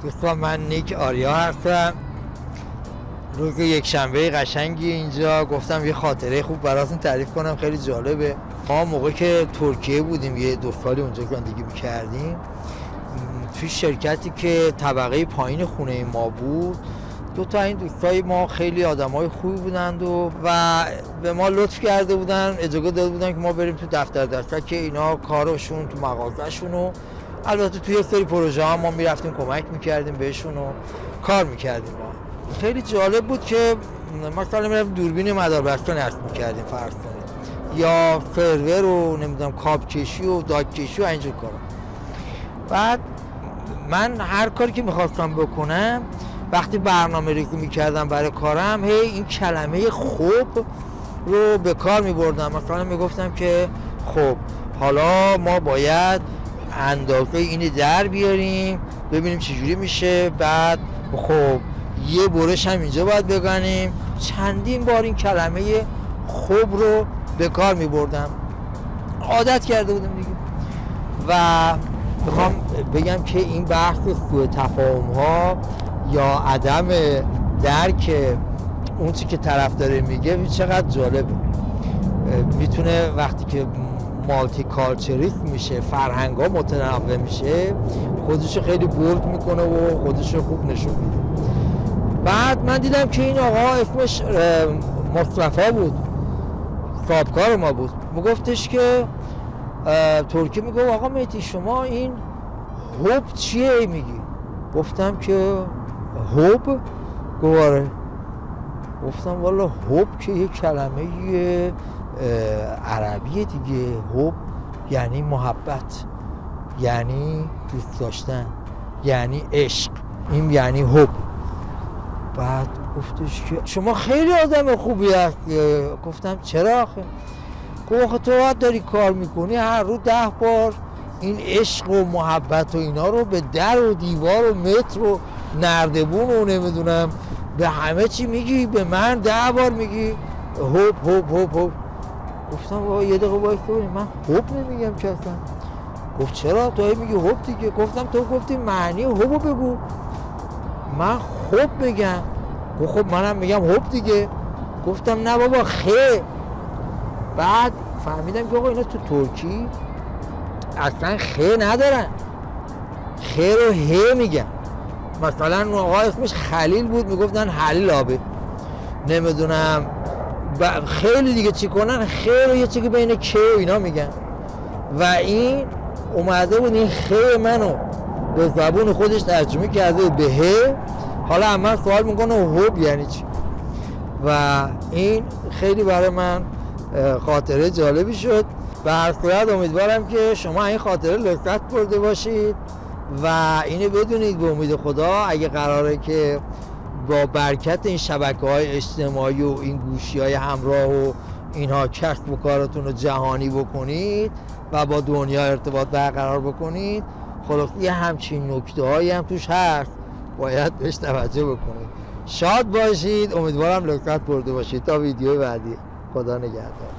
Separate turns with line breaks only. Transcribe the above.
دوستان، من نیک آریا هستم. روز یک شنبه قشنگی اینجا گفتم یه خاطره خوب براتون تعریف کنم، خیلی جالبه. ما موقع که ترکیه بودیم یه 2 سالی اونجا زندگی می‌کردیم، توی شرکتی که طبقه پایین خونه ما بود، 2 تا این دوستای ما خیلی آدمای خوبی بودند و به ما لطف کرده بودن، اجازه داده بودن که ما بریم تو دفتر دستک اینا کارشون تو مغازه‌شون و البته توی سری پروژه ها ما میرفتیم کمک میکردیم بهشون و کار میکردیم. خیلی جالب بود که مثلا میرفتیم دوربین مداربسته نصب میکردیم فرض کنید، یا سرور و نمیدونم کاب کشی و داگ کشی و اینجور کارا. بعد من هر کاری که میخواستم بکنم وقتی برنامه ریزی میکردم برای کارم، این کلمه خوب رو به کار میبردم. مثلا میگفتم که خب حالا ما باید اندازه اینی در بیاریم ببینیم چجوری میشه، بعد خب یه برش هم اینجا باید بگنیم. چندین بار این کلمه خوب رو به کار میبردم، عادت کرده بودم دیگه. و میخوام بگم که این بحث سوء تفاهم ها یا عدم درک اون چی که طرف داره میگه چقدر جالبه. میتونه وقتی که مالتی کالچریست میشه، فرهنگ ها متنوع میشه، خودشو خیلی بولد میکنه و خودشو خوب نشون میده. بعد من دیدم که این آقا اسمش مصطفی بود، صاحبکار ما بود. میگفتش که ترکی میگه آقا مهدی شما این هوب چیه میگی؟ گفتم که هوب؟ گواره. گفتم والا هوب که یه کلمه عربیه دیگه. هوب یعنی محبت، یعنی دوست داشتن، یعنی عشق، این یعنی هوب. بعد گفتش که شما خیلی آدم خوبی هستی. گفتم چرا آخه؟ گفت تو باید داری کار میکنی هر رو 10 بار این عشق و محبت و اینا رو به در و دیوار و متر و نردبون و نمیدونم به همه چی میگی، به من 10 بار میگی هوب هوب هوب هوب. گفتم یه دقیقه وایس ببین، من هوب نمیگم که اصلا. گفت چرا تو میگی هوب دیگه؟ گفتم تو گفتی معنی هوبو بگو، من خوب میگم. گفت خب منم میگم هوب دیگه. گفتم نه بابا خه. بعد فهمیدم که آقا اینا تو ترکی اصلا خه ندارن، خه رو هه میگن. مثلا آقا اسمش خلیل بود میگفتن حلیل آبه، نمیدونم خیلی دیگه چی کنن، خیر رو یه چیزی بین که و اینا میگن. و این اومده بود این خیر منو به زبون خودش ترجمه کرده به ه. حالا هم من سوال میکنه هوب یعنی چی. و این خیلی برای من خاطره جالبی شد. به هر صورت امیدوارم که شما این خاطره لذت برده باشید و اینو بدونید به امید خدا اگه قراره که با برکت این شبکه‌های اجتماعی و این گوشی‌های همراه و اینها کسب و کارتون رو جهانی بکنید و با دنیا ارتباط برقرار بکنید، خلاص یه همچین نکته‌هایی هم توش هست، باید بهش توجه بکنید. شاد باشید، امیدوارم لذت برده باشید. تا ویدیو بعدی، خدا نگهدار.